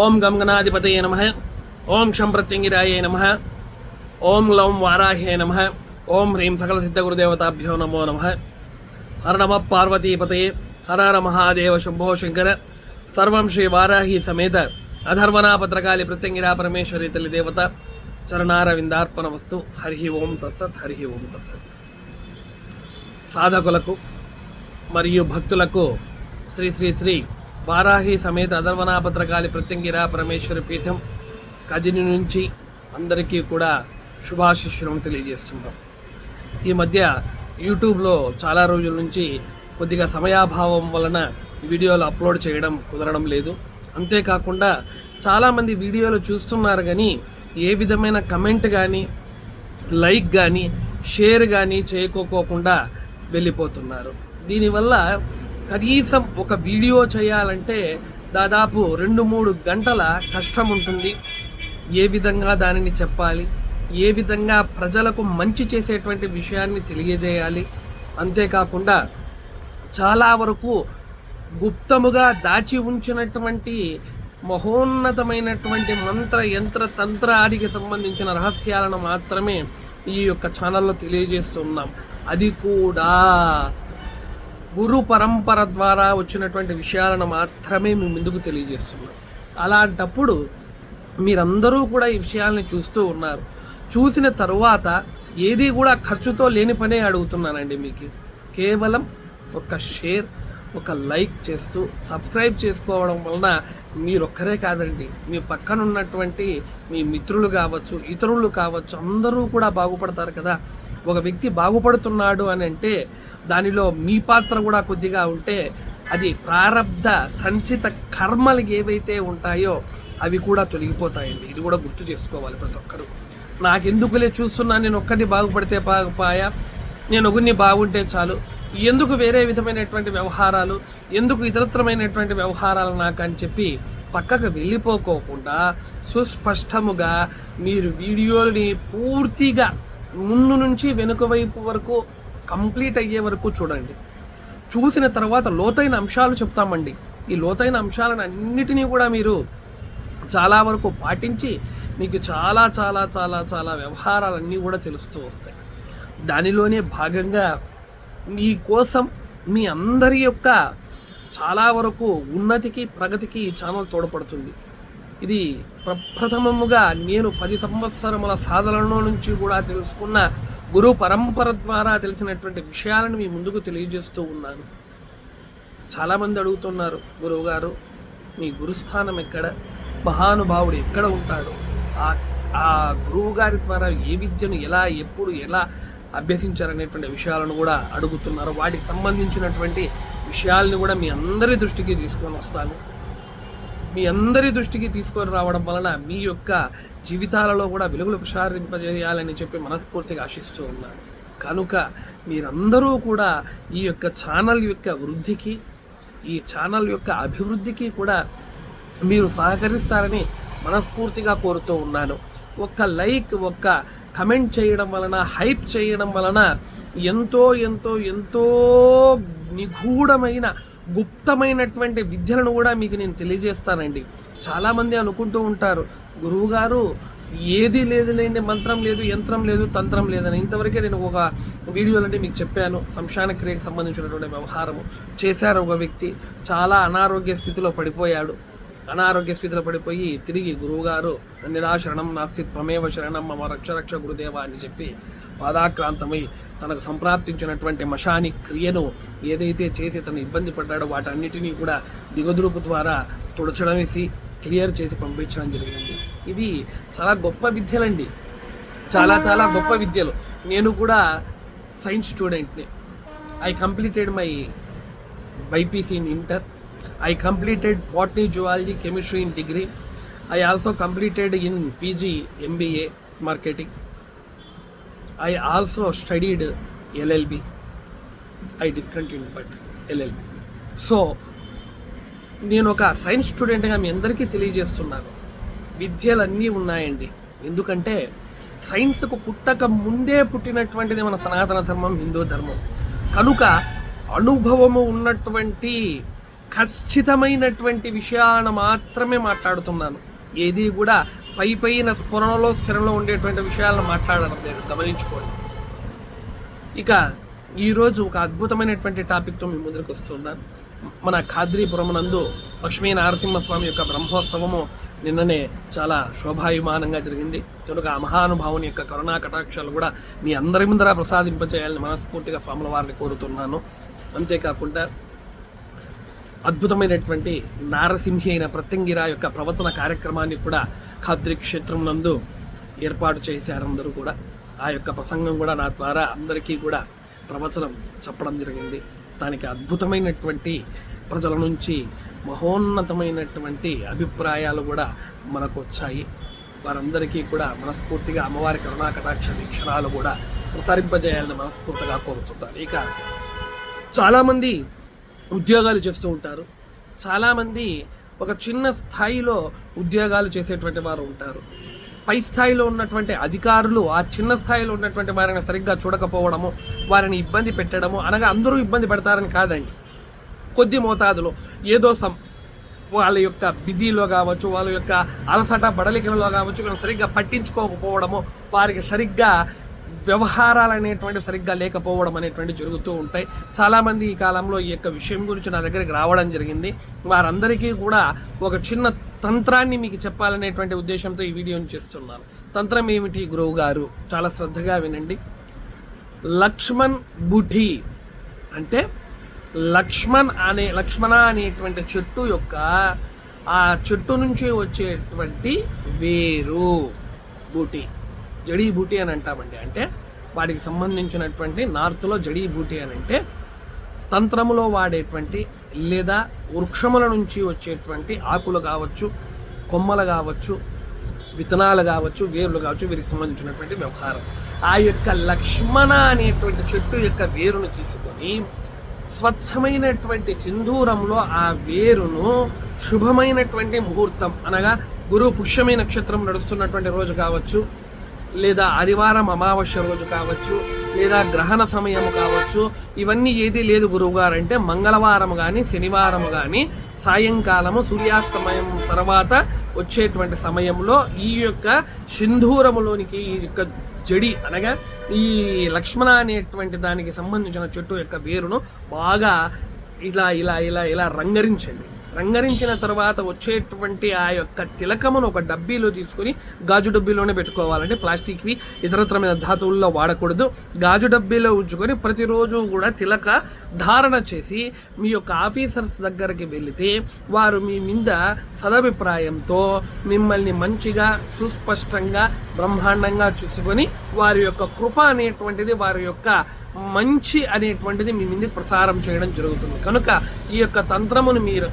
ఓం గంగనాధిపతయే నమః. ఓం శం ప్రత్యంగిరాయే నమః. ఓం లౌం వారాహ్యే నమః. ఓం హ్రీం సకల సిద్ధ గురుదేవతాభ్యో నమో నమః. హర నమ పార్వతీపతయే. హర హర మహాదేవ శంభో శంకర. సర్వం శ్రీ వారాహి సమేత అధర్వనా భద్రకాళి ప్రత్యంగిరా పరమేశ్వరి తల్లి దేవత చరణార విందార్పణ వస్తు. హరి ఓం తత్సత్. హరి ఓం తత్సత్. సాధకులకు మరియు భక్తులకు శ్రీ శ్రీ శ్రీ వారాహి సమేత అధర్వనా భద్రకాళి ప్రత్యంగిరా పరమేశ్వరి పీఠం కదిని నుంచి అందరికీ కూడా శుభాశిష్యులను తెలియజేస్తున్నాం. ఈ మధ్య యూట్యూబ్లో చాలా రోజుల నుంచి కొద్దిగా సమయాభావం వలన వీడియోలు అప్లోడ్ చేయడం కుదరడం లేదు. అంతేకాకుండా చాలామంది వీడియోలు చూస్తున్నారు కానీ ఏ విధమైన కమెంట్ కానీ లైక్ కానీ షేర్ కానీ చేయకోకుండా వెళ్ళిపోతున్నారు. దీనివల్ల కనీసం ఒక వీడియో చేయాలంటే దాదాపు 2-3 గంటల కష్టం ఉంటుంది. ఏ విధంగా దానిని చెప్పాలి, ఏ విధంగా ప్రజలకు మంచి చేసేటువంటి విషయాన్ని తెలియజేయాలి, అంతేకాకుండా చాలా వరకు గుప్తముగా దాచి ఉంచినటువంటి మహోన్నతమైనటువంటి మంత్ర యంత్ర తంత్రానికి సంబంధించిన రహస్యాలను మాత్రమే ఈ యొక్క ఛానల్లో తెలియజేస్తున్నాం. అది కూడా గురు పరంపర ద్వారా వచ్చినటువంటి విషయాలను మాత్రమే మీ ముందుకు తెలియజేస్తున్నాం. అలాంటప్పుడు మీరందరూ కూడా ఈ విషయాల్ని చూస్తూ ఉన్నారు. చూసిన తరువాత ఏది కూడా ఖర్చుతో లేని పనే అడుగుతున్నానండి. మీకు కేవలం ఒక షేర్, ఒక లైక్ చేస్తూ సబ్స్క్రైబ్ చేసుకోవడం వలన మీరొక్కరే కాదండి, మీ పక్కన ఉన్నటువంటి మీ మిత్రులు కావచ్చు, ఇతరులు కావచ్చు, అందరూ కూడా బాగుపడతారు కదా. ఒక వ్యక్తి బాగుపడుతున్నాడు అని అంటే దానిలో మీ పాత్ర కూడా కొద్దిగా ఉంటే అది ప్రారబ్ధ సంచిత కర్మలు ఏవైతే ఉంటాయో అవి కూడా తొలగిపోతాయండి. ఇది కూడా గుర్తు చేసుకోవాలి ప్రతి ఒక్కరు. నాకెందుకులే చూస్తున్నా, నేను ఒక్కరిని బాగుపడితే బాగుపాయా, నేను ఒకరిని బాగుంటే చాలు, ఎందుకు వేరే విధమైనటువంటి వ్యవహారాలు, ఎందుకు ఇతరత్రమైనటువంటి వ్యవహారాలు నాకు అని చెప్పి పక్కకు వెళ్ళిపోకోకుండా సుస్పష్టముగా మీరు వీడియోని పూర్తిగా ముందు నుంచి వెనుక వైపు వరకు కంప్లీట్ అయ్యే వరకు చూడండి. చూసిన తర్వాత లోతైన అంశాలు చెప్తామండి. ఈ లోతైన అంశాలను అన్నిటినీ కూడా మీరు చాలా వరకు పాటించి మీకు చాలా చాలా చాలా చాలా వ్యవహారాలన్నీ కూడా తెలుస్తూ వస్తాయి. దానిలోనే భాగంగా మీకోసం మీ అందరి యొక్క చాలా వరకు ఉన్నతికి ప్రగతికి ఈ ఛానల్ తోడ్పడుతుంది. ఇది ప్రప్రథమముగా నేను 10 సంవత్సరముల సాధనలో నుంచి కూడా తెలుసుకున్న గురు పరంపర ద్వారా తెలిసినటువంటి విషయాలను మీ ముందుకు తెలియజేస్తూ ఉన్నాను. చాలామంది అడుగుతున్నారు, గురువుగారు మీ గురుస్థానం ఎక్కడ, మహానుభావుడు ఎక్కడ ఉంటాడు, ఆ గురువు గారి ద్వారా ఏ విద్యను ఎలా ఎప్పుడు ఎలా అభ్యసించారనేటువంటి విషయాలను కూడా అడుగుతున్నారు. వాటికి సంబంధించినటువంటి విషయాలను కూడా మీ అందరి దృష్టికి తీసుకొని వస్తాను. మీ అందరి దృష్టికి తీసుకొని రావడం వలన మీ యొక్క జీవితాలలో కూడా వెలుగులు ప్రసారింపజేయాలని చెప్పి మనస్ఫూర్తిగా ఆశిస్తూ ఉన్నాను. కనుక మీరందరూ కూడా ఈ యొక్క ఛానల్ యొక్క వృద్ధికి, ఈ ఛానల్ యొక్క అభివృద్ధికి కూడా మీరు సహకరిస్తారని మనస్ఫూర్తిగా కోరుతూ ఉన్నాను. ఒక్క లైక్, ఒక్క కమెంట్ చేయడం వలన, హైప్ చేయడం వలన ఎంతో ఎంతో ఎంతో నిగూఢమైన గుప్తమైనటువంటి విద్యలను కూడా మీకు నేను తెలియజేస్తానండి. చాలామంది అనుకుంటూ ఉంటారు, గురువుగారు ఏది లేదులేండి, మంత్రం లేదు, యంత్రం లేదు, తంత్రం లేదని. ఇంతవరకే నేను ఒక వీడియోలంటే మీకు చెప్పాను. శ్మశాన క్రియకు సంబంధించినటువంటి వ్యవహారము చేశారు. ఒక వ్యక్తి చాలా అనారోగ్య స్థితిలో పడిపోయి తిరిగి గురువుగారు నిరాశరణం నాస్తి త్వమేవ శరణం మమ రక్ష గురుదేవ అని చెప్పి పాదాక్రాంతమై తనకు సంప్రాప్తించినటువంటి మశాని క్రియను ఏదైతే చేసి తను ఇబ్బంది పడ్డాడో వాటన్నిటినీ కూడా దిగదురుపు ద్వారా తుడచడం వేసి క్లియర్ చేసి పంపించడం జరిగింది. ఇవి చాలా గొప్ప విద్యలండి, చాలా చాలా గొప్ప విద్యలు. నేను కూడా సైన్స్ స్టూడెంట్ని. I completed my BiPC in inter. I completed botany, zoology, chemistry in degree. I also completed in PG, MBA, marketing. I also studied LLB. I discontinued but LLB. So, నేను ఒక సైన్స్ స్టూడెంట్గా మీ అందరికీ తెలియజేస్తున్నాను, విద్యలన్నీ ఉన్నాయండి. ఎందుకంటే సైన్స్కు పుట్టక ముందే పుట్టినటువంటిది మన సనాతన ధర్మం, హిందూ ధర్మం. కనుక అనుభవము ఉన్నటువంటి ఖచ్చితమైనటువంటి విషయాలను మాత్రమే మాట్లాడుతున్నాను. ఏది కూడా పైన స్ఫురణలో స్థిరంలో ఉండేటువంటి విషయాలను మాట్లాడడం లేదు, గమనించుకోండి. ఇక ఈరోజు ఒక అద్భుతమైనటువంటి టాపిక్తో మీ ముందుకు వస్తున్నాను. మన ఖాద్రీపురం నందు లక్ష్మీ నరసింహస్వామి యొక్క బ్రహ్మోత్సవము నిన్ననే చాలా శోభాయుమానంగా జరిగింది. కనుక ఆ మహానుభావుని యొక్క కరుణా కటాక్షాలు కూడా మీ అందరి ముందర ప్రసాదింపచేయాలని మనస్ఫూర్తిగా స్వాముల వారిని కోరుతున్నాను. అంతేకాకుండా అద్భుతమైనటువంటి నారసింహి అయిన ప్రత్యంగిరా యొక్క ప్రవచన కార్యక్రమాన్ని కూడా ఖాద్రీ క్షేత్రం నందు ఏర్పాటు చేశారు అందరూ కూడా. ఆ యొక్క ప్రసంగం కూడా నా ద్వారా అందరికీ కూడా ప్రవచనం చెప్పడం జరిగింది. దానికి అద్భుతమైనటువంటి ప్రజల నుంచి మహోన్నతమైనటువంటి అభిప్రాయాలు కూడా మనకు వచ్చాయి. వారందరికీ కూడా మనస్ఫూర్తిగా అమ్మవారి కరుణా కటాక్ష వీక్షణాలు కూడా ప్రసరింపజేయాలని మనస్ఫూర్తిగా కోరుతుంటారు. ఇక చాలామంది ఉద్యోగాలు చేస్తూ ఉంటారు, చాలామంది ఒక చిన్న స్థాయిలో ఉద్యోగాలు చేసేటువంటి వారు ఉంటారు. పై స్థాయిలో ఉన్నటువంటి అధికారులు ఆ చిన్న స్థాయిలో ఉన్నటువంటి వారిని సరిగ్గా చూడకపోవడము, వారిని ఇబ్బంది పెట్టడము, అనగా అందరూ ఇబ్బంది పెడతారని కాదండి. కొద్ది మోతాదులో ఏదో వాళ్ళ యొక్క బిజీలో కావచ్చు, వాళ్ళ యొక్క అలసట బడలికలలో కావచ్చు, మనం సరిగ్గా పట్టించుకోకపోవడము, వారికి సరిగ్గా వ్యవహారాలు అనేటువంటి సరిగ్గా లేకపోవడం అనేటువంటి జరుగుతూ ఉంటాయి. చాలామంది ఈ కాలంలో ఈ యొక్క విషయం గురించి నా దగ్గరికి రావడం జరిగింది. వారందరికీ కూడా ఒక చిన్న తంత్రాన్ని మీకు చెప్పాలనేటువంటి ఉద్దేశంతో ఈ వీడియోని చేస్తున్నాను. తంత్రం ఏమిటి గురువు గారు? చాలా శ్రద్ధగా వినండి. లక్ష్మణ్ బుఠి అంటే లక్ష్మణ అనేటువంటి చెట్టు యొక్క ఆ చెట్టు నుంచి వచ్చేటువంటి వేరు బూటి, జడీ బూటి అని అంటామండి. అంటే వాటికి సంబంధించినటువంటి నార్త్లో జడీ బూటి అని అంటే తంత్రములో వాడేటువంటి లేదా వృక్షముల నుంచి వచ్చేటువంటి ఆకులు కావచ్చు, కొమ్మలు కావచ్చు, విత్తనాలు కావచ్చు, వేర్లు కావచ్చు, వీరికి సంబంధించినటువంటి వ్యవహారం. ఆ యొక్క లక్ష్మణ అనేటువంటి చెట్టు యొక్క వేరును తీసుకొని స్వచ్ఛమైనటువంటి సింధూరంలో ఆ వేరును శుభమైనటువంటి ముహూర్తం అనగా గురు పుష్యమి నక్షత్రం నడుస్తున్నటువంటి రోజు కావచ్చు, లేదా ఆదివారం అమావాస్య రోజు కావచ్చు, లేదా గ్రహణ సమయము కావచ్చు, ఇవన్నీ ఏది లేదు గురువుగారు అంటే మంగళవారం కానీ శనివారం కానీ సాయంకాలము సూర్యాస్తమయం తర్వాత వచ్చేటువంటి సమయంలో ఈ యొక్క సింధూరములోనికి ఈ యొక్క జడి అనగా ఈ లక్ష్మణ అనేటువంటి దానికి సంబంధించిన చెట్టు యొక్క వేరును బాగా ఇలా ఇలా ఇలా ఇలా రంగరించండి. రంగరించిన తర్వాత వచ్చేటువంటి ఆ యొక్క తిలకమును ఒక డబ్బీలో తీసుకొని, గాజు డబ్బీలోనే పెట్టుకోవాలంటే ప్లాస్టిక్వి ఇతరత్రమైన ధాతువుల్లో వాడకూడదు. గాజు డబ్బీలో ఉంచుకొని ప్రతిరోజు కూడా తిలక ధారణ చేసి మీ యొక్క ఆఫీసర్స్ దగ్గరికి వెళితే వారు మీ మీద సదభిప్రాయంతో మిమ్మల్ని మంచిగా సుస్పష్టంగా బ్రహ్మాండంగా చూసుకొని వారి యొక్క కృప అనేటువంటిది, వారి యొక్క మంచి అనేటువంటిది మీ మీద ప్రసారం చేయడం జరుగుతుంది. కనుక ఈ యొక్క తంత్రమును మీరు